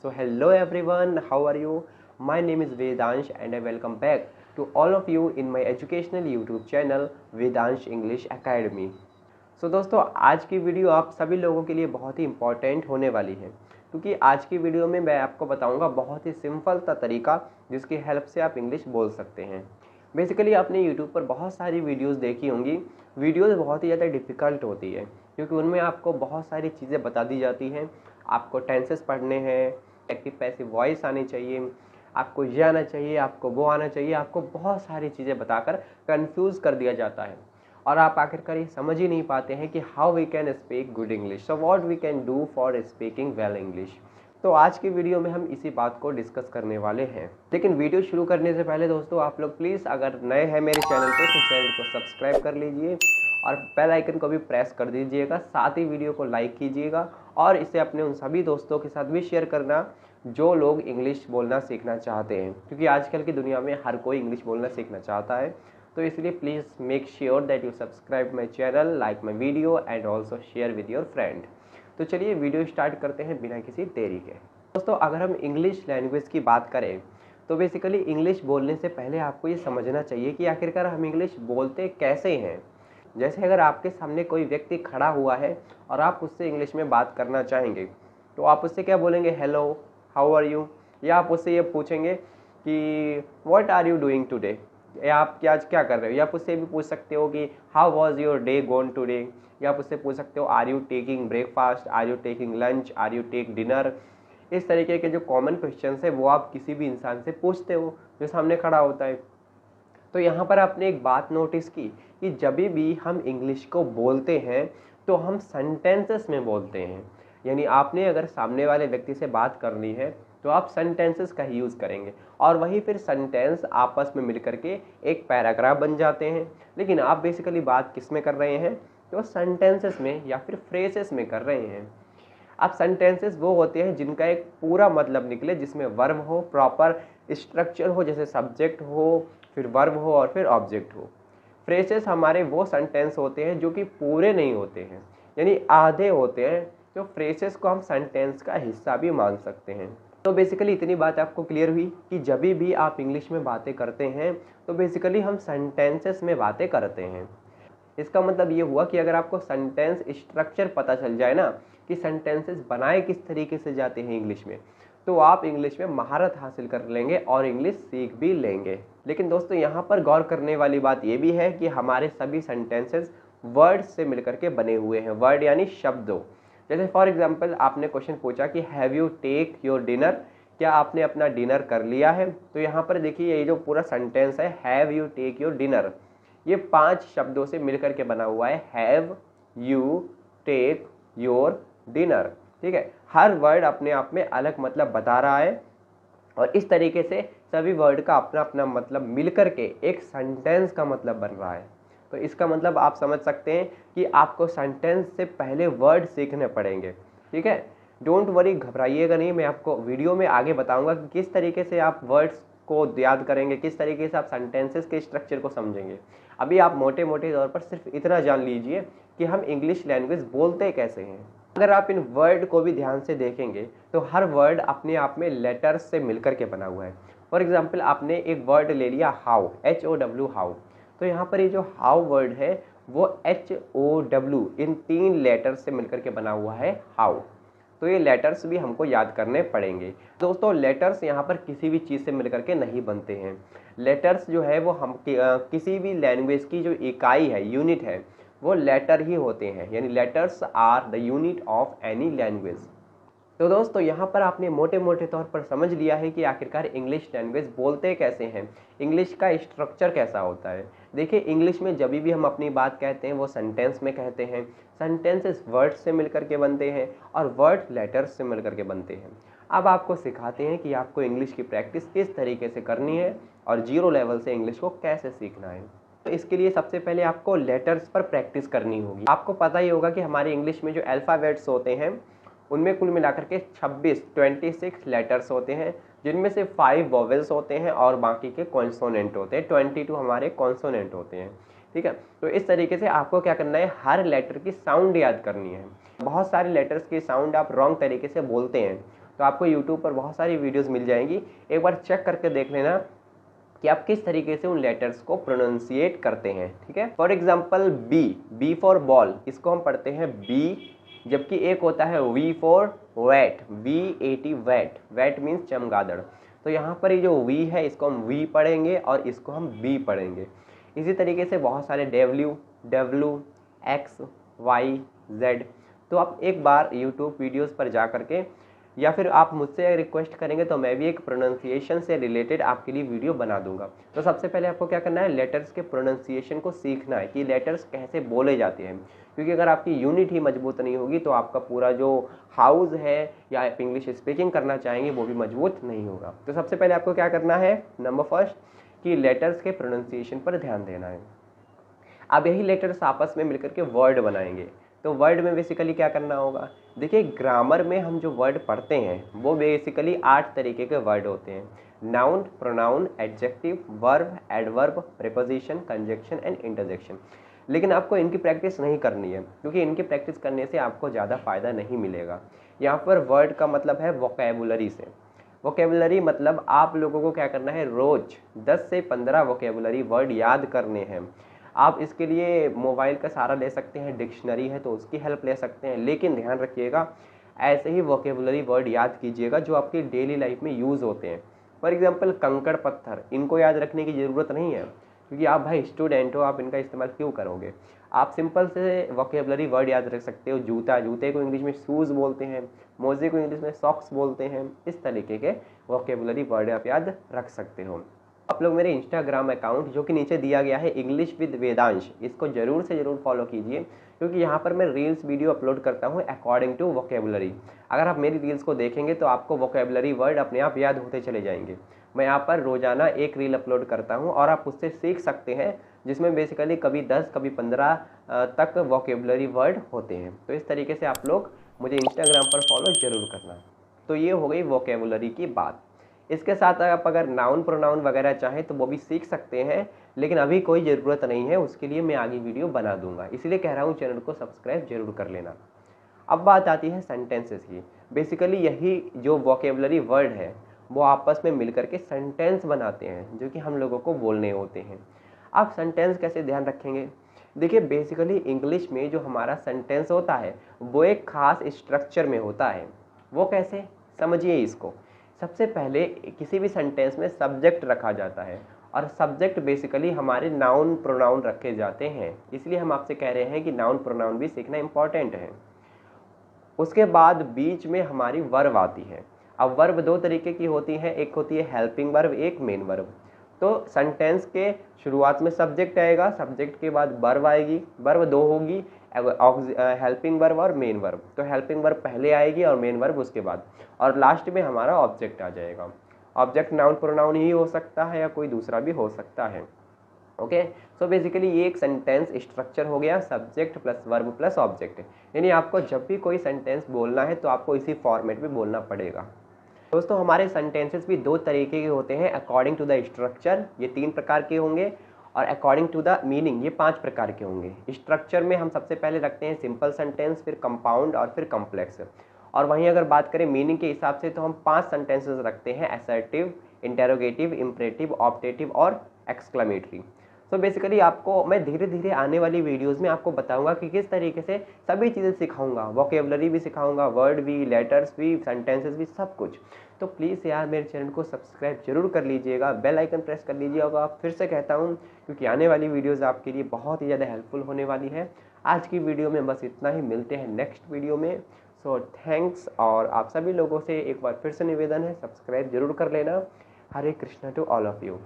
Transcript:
So hello everyone, how are you? My name is Vedansh and I welcome back to all of you in my educational YouTube channel Vedansh English academy. So दोस्तों, आज की video आप सभी लोगों के लिए बहुत ही इम्पॉर्टेंट होने वाली है, क्योंकि आज की वीडियो में मैं आपको बताऊंगा बहुत ही सिंपल सा तरीका जिसकी हेल्प से आप इंग्लिश बोल सकते हैं। बेसिकली आपने यूट्यूब पर बहुत सारी वीडियोस देखी होंगी। वीडियोस बहुत ही ज़्यादा डिफ़िकल्ट होती है, क्योंकि उनमें आपको बहुत सारी चीज़ें बता दी जाती हैं। आपको टेंसेस पढ़ने हैं, एक्टिव पैसिव वॉइस आनी चाहिए, आपको ये आना चाहिए, आपको वो आना चाहिए, आपको बहुत सारी चीज़ें बताकर कंफ्यूज कर दिया जाता है और आप आखिरकार ये समझ ही नहीं पाते हैं कि how we can speak good English, so what we can do for speaking well English. तो आज की वीडियो में हम इसी बात को डिस्कस करने वाले हैं। लेकिन वीडियो शुरू करने से पहले दोस्तों, आप लोग प्लीज़ अगर नए हैं मेरे चैनल पे तो चैनल को सब्सक्राइब कर लीजिए और बेल आइकन को भी प्रेस कर दीजिएगा। साथ ही वीडियो को लाइक कीजिएगा और इसे अपने उन सभी दोस्तों के साथ भी शेयर करना जो लोग इंग्लिश बोलना सीखना चाहते हैं, क्योंकि आजकल की दुनिया में हर कोई इंग्लिश बोलना सीखना चाहता है। तो इसलिए please make sure that you subscribe my channel, like my video and also share with your friend. तो चलिए वीडियो स्टार्ट करते हैं बिना किसी देरी के। दोस्तों, अगर हम इंग्लिश लैंग्वेज की बात करें तो बेसिकली इंग्लिश बोलने से पहले आपको ये समझना चाहिए कि आखिरकार हम इंग्लिश बोलते कैसे हैं। जैसे अगर आपके सामने कोई व्यक्ति खड़ा हुआ है और आप उससे इंग्लिश में बात करना चाहेंगे, तो आप उससे क्या बोलेंगे? Hello, how are you? या आप उससे ये पूछेंगे कि what are you doing today, या आप क्या आज क्या कर रहे हो? या आप उससे भी पूछ सकते हो कि how was your day gone today? या आप उससे पूछ सकते हो are you taking breakfast, are you taking lunch, are you take dinner. इस तरीके के जो कॉमन क्वेश्चन है वो आप किसी भी इंसान से पूछते हो जो सामने खड़ा होता है। तो यहाँ पर आपने एक बात नोटिस की कि जब भी हम इंग्लिश को बोलते हैं तो हम सेंटेंसेस में बोलते हैं। यानी आपने अगर सामने वाले व्यक्ति से बात करनी है तो आप सेंटेंसेस का ही यूज़ करेंगे और वही फिर सेंटेंस आपस में मिलकर के एक पैराग्राफ बन जाते हैं। लेकिन आप बेसिकली बात किस में कर रहे हैं? तो सेंटेंसेस में या फिर फ्रेजेस में कर रहे हैं। अब सेंटेंसेस वो होते हैं जिनका एक पूरा मतलब निकले, जिसमें वर्ब हो, प्रॉपर स्ट्रक्चर हो, जैसे सब्जेक्ट हो, फिर वर्ब हो और फिर ऑब्जेक्ट हो। फ्रेजेस हमारे वो सेंटेंस होते हैं जो कि पूरे नहीं होते हैं, यानी आधे होते हैं। तो फ्रेजेस को हम सेंटेंस का हिस्सा भी मान सकते हैं। तो बेसिकली इतनी बात आपको क्लियर हुई कि जब भी आप इंग्लिश में बातें करते हैं तो बेसिकली हम सेंटेंसेस में बातें करते हैं। इसका मतलब ये हुआ कि अगर आपको सेंटेंस स्ट्रक्चर पता चल जाए ना कि सेंटेंसेस बनाए किस तरीके से जाते हैं इंग्लिश में, तो आप इंग्लिश में महारत हासिल कर लेंगे और इंग्लिश सीख भी लेंगे। लेकिन दोस्तों, यहाँ पर गौर करने वाली बात ये भी है कि हमारे सभी सेंटेंसेस वर्ड से मिलकर के बने हुए हैं। वर्ड यानी शब्दों। जैसे फॉर एग्जाम्पल आपने क्वेश्चन पूछा कि have you take your dinner, क्या आपने अपना डिनर कर लिया है? तो यहाँ पर देखिए, ये जो पूरा सेंटेंस है have you take your dinner, ये 5 शब्दों से मिलकर के बना हुआ है। Have you take your dinner, ठीक है। हर वर्ड अपने आप में अलग मतलब बता रहा है और इस तरीके से सभी वर्ड का अपना अपना मतलब मिलकर के एक सेंटेंस का मतलब बन रहा है। तो इसका मतलब आप समझ सकते हैं कि आपको सेंटेंस से पहले वर्ड सीखने पड़ेंगे, ठीक है। डोंट वरी, घबराइएगा नहीं। मैं आपको वीडियो में आगे बताऊंगा कि किस तरीके से आप वर्ड्स को याद करेंगे, किस तरीके से आप सेंटेंसेस के स्ट्रक्चर को समझेंगे। अभी आप मोटे मोटे तौर पर सिर्फ इतना जान लीजिए कि हम इंग्लिश लैंग्वेज बोलते कैसे हैं। अगर आप इन वर्ड को भी ध्यान से देखेंगे तो हर वर्ड अपने आप में लेटर्स से मिलकर के बना हुआ है। फॉर एग्जाम्पल आपने एक वर्ड ले लिया हाउ, HOW, हाउ। तो यहाँ पर ये जो हाउ वर्ड है वो HOW इन 3 लेटर्स से मिलकर के बना हुआ है हाउ। तो ये लेटर्स भी हमको याद करने पड़ेंगे। दोस्तों, लेटर्स यहाँ पर किसी भी चीज़ से मिलकर के नहीं बनते हैं। लेटर्स जो है वो हम किसी भी लैंग्वेज की जो इकाई है, यूनिट है, वो लेटर ही होते हैं। यानी letters are the unit of any language. तो दोस्तों, यहाँ पर आपने मोटे मोटे तौर पर समझ लिया है कि आखिरकार इंग्लिश लैंग्वेज बोलते कैसे हैं, इंग्लिश का स्ट्रक्चर कैसा होता है। देखिए, इंग्लिश में जब भी हम अपनी बात कहते हैं वो सेंटेंस में कहते हैं। सेंटेंसेस वर्ड्स से मिलकर के बनते हैं और वर्ड्स लेटर्स से मिलकर के बनते हैं। अब आपको सिखाते हैं कि आपको इंग्लिश की प्रैक्टिस किस तरीके से करनी है और 0 लेवल से इंग्लिश को कैसे सीखना है। तो इसके लिए सबसे पहले आपको लेटर्स पर प्रैक्टिस करनी होगी। आपको पता ही होगा कि हमारे इंग्लिश में जो अल्फ़ाबेट्स होते हैं उनमें कुल मिलाकर के 26 लेटर्स होते हैं, जिनमें से 5 वोवेल्स होते हैं और बाकी के कॉन्सोनेंट होते हैं। 22 हमारे कॉन्सोनेंट होते हैं, ठीक है। तो इस तरीके से आपको क्या करना है, हर लेटर की साउंड याद करनी है। बहुत सारे लेटर्स की साउंड आप रॉन्ग तरीके से बोलते हैं, तो आपको यूट्यूब पर बहुत सारी वीडियोस मिल जाएंगी, एक बार चेक करके देख लेना कि आप किस तरीके से उन लेटर्स को प्रोनाउंसिएट करते हैं। ठीक है, for example B for ball, इसको हम पढ़ते हैं बी, जबकि एक होता है V for vat, VAT vat, vat means चमगादड़। तो यहाँ पर ये जो वी है इसको हम वी पढ़ेंगे और इसको हम बी पढ़ेंगे। इसी तरीके से बहुत सारे WXYZ। तो आप एक बार YouTube वीडियोस पर जा करके या फिर आप मुझसे रिक्वेस्ट करेंगे तो मैं भी एक प्रोनाउंसिएशन से रिलेटेड आपके लिए वीडियो बना दूंगा। तो सबसे पहले आपको क्या करना है, लेटर्स के प्रोनाउंसिएशन को सीखना है कि लेटर्स कैसे बोले जाते हैं, क्योंकि अगर आपकी यूनिट ही मजबूत नहीं होगी तो आपका पूरा जो हाउस है या आप इंग्लिश स्पीकिंग करना चाहेंगे वो भी मजबूत नहीं होगा। तो सबसे पहले आपको क्या करना है, नंबर फर्स्ट कि लेटर्स के प्रोनाउंसिएशन पर ध्यान देना है। अब यही लेटर्स आपस में मिलकर के वर्ड बनाएंगे। तो वर्ड में बेसिकली क्या करना होगा, देखिए ग्रामर में हम जो वर्ड पढ़ते हैं वो बेसिकली 8 तरीके के वर्ड होते हैं, noun, pronoun, adjective, verb, adverb, preposition, conjunction and interjection. लेकिन आपको इनकी प्रैक्टिस नहीं करनी है, क्योंकि इनकी प्रैक्टिस करने से आपको ज़्यादा फ़ायदा नहीं मिलेगा। यहाँ पर वर्ड का मतलब है वोकैबुलरी से। वोकैबुलरी मतलब आप लोगों को क्या करना है, रोज़ 10 से 15 वोकैबुलरी वर्ड याद करने हैं। आप इसके लिए मोबाइल का सहारा ले सकते हैं, डिक्शनरी है तो उसकी हेल्प ले सकते हैं, लेकिन ध्यान रखिएगा ऐसे ही वोकैबुलरी वर्ड याद कीजिएगा जो आपकी डेली लाइफ में यूज़ होते हैं। फॉर एग्जांपल कंकड़ पत्थर, इनको याद रखने की ज़रूरत नहीं है, क्योंकि आप भाई स्टूडेंट हो, आप इनका इस्तेमाल क्यों करोगे। आप सिंपल से वोकैबुलरी वर्ड याद रख सकते हो, जूता, जूते को इंग्लिश में शूज़ बोलते हैं, मोजे को इंग्लिश में सॉक्स बोलते हैं। इस तरीके के वोकैबुलरी वर्ड आप याद रख सकते हो। आप लोग मेरे इंस्टाग्राम अकाउंट जो कि नीचे दिया गया है इंग्लिश विद वेदांश, इसको ज़रूर से ज़रूर फॉलो कीजिए, क्योंकि यहाँ पर मैं रील्स वीडियो अपलोड करता हूँ अकॉर्डिंग टू वोकैबुलरी। अगर आप मेरी रील्स को देखेंगे तो आपको वोकैबुलरी वर्ड अपने आप याद होते चले जाएंगे। मैं यहाँ पर रोज़ाना एक रील अपलोड करता हूँ और आप उससे सीख सकते हैं, जिसमें बेसिकली कभी 10 कभी 15 तक वोकैबुलरी वर्ड होते हैं। तो इस तरीके से आप लोग मुझे इंस्टाग्राम पर फॉलो ज़रूर करना। तो ये हो गई वोकैबुलरी की बात। इसके साथ आप अगर नाउन प्रोनाउन वगैरह चाहें तो वो भी सीख सकते हैं, लेकिन अभी कोई ज़रूरत नहीं है, उसके लिए मैं आगे वीडियो बना दूंगा, इसलिए कह रहा हूँ चैनल को सब्सक्राइब जरूर कर लेना। अब बात आती है सेंटेंसेस की। बेसिकली यही जो वोकैबुलरी वर्ड है वो आपस में मिलकर के सेंटेंस बनाते हैं, जो कि हम लोगों को बोलने होते हैं। आप सेंटेंस कैसे ध्यान रखेंगे, देखिए बेसिकली इंग्लिश में जो हमारा सेंटेंस होता है वो एक खास स्ट्रक्चर में होता है। वो कैसे, समझिए इसको। सबसे पहले किसी भी सेंटेंस में सब्जेक्ट रखा जाता है, और सब्जेक्ट बेसिकली हमारे नाउन प्रोनाउन रखे जाते हैं, इसलिए हम आपसे कह रहे हैं कि नाउन प्रोनाउन भी सीखना इंपॉर्टेंट है। उसके बाद बीच में हमारी वर्ब आती है। अब वर्ब दो तरीके की होती है, एक होती है हेल्पिंग वर्ब, एक मेन वर्ब। तो सेंटेंस के शुरुआत में सब्जेक्ट आएगा, सब्जेक्ट के बाद वर्ब आएगी, वर्ब दो होगी, हेल्पिंग वर्ब और मेन वर्ब। तो हेल्पिंग वर्ब पहले आएगी और मेन वर्ब उसके बाद, और लास्ट में हमारा ऑब्जेक्ट आ जाएगा। ऑब्जेक्ट नाउन प्रोनाउन ही हो सकता है या कोई दूसरा भी हो सकता है। ओके, सो बेसिकली ये एक सेंटेंस स्ट्रक्चर हो गया, subject plus verb plus object. यानी आपको जब भी कोई सेंटेंस बोलना है तो आपको इसी फॉर्मेट में बोलना पड़ेगा। दोस्तों हमारे सेंटेंसेस भी दो तरीके के होते हैं, अकॉर्डिंग टू द स्ट्रक्चर ये 3 प्रकार के होंगे, और अकॉर्डिंग टू द मीनिंग ये 5 प्रकार के होंगे। स्ट्रक्चर में हम सबसे पहले रखते हैं सिंपल सेंटेंस, फिर कंपाउंड और फिर कॉम्प्लेक्स। और वहीं अगर बात करें मीनिंग के हिसाब से तो हम 5 सेंटेंसेस रखते हैं, असर्टिव, इंटेरोगेटिव, इम्परेटिव, ऑप्टेटिव और एक्सक्लेमेटरी। तो बेसिकली आपको मैं धीरे धीरे आने वाली वीडियोस में आपको बताऊंगा कि किस तरीके से सभी चीज़ें सिखाऊंगा, वोकैबुलरी भी सिखाऊंगा, वर्ड भी, लेटर्स भी, सेंटेंसेस भी, सब कुछ। तो प्लीज़ यार मेरे चैनल को सब्सक्राइब जरूर कर लीजिएगा, बेल आइकन प्रेस कर लीजिएगा। फिर से कहता हूँ क्योंकि आने वाली वीडियोज़ आपके लिए बहुत ही ज़्यादा हेल्पफुल होने वाली है। आज की वीडियो में बस इतना ही, मिलते हैं नेक्स्ट वीडियो में। सो थैंक्स, और आप सभी लोगों से एक बार फिर से निवेदन है, सब्सक्राइब जरूर कर लेना। Hare Krishna to all of you.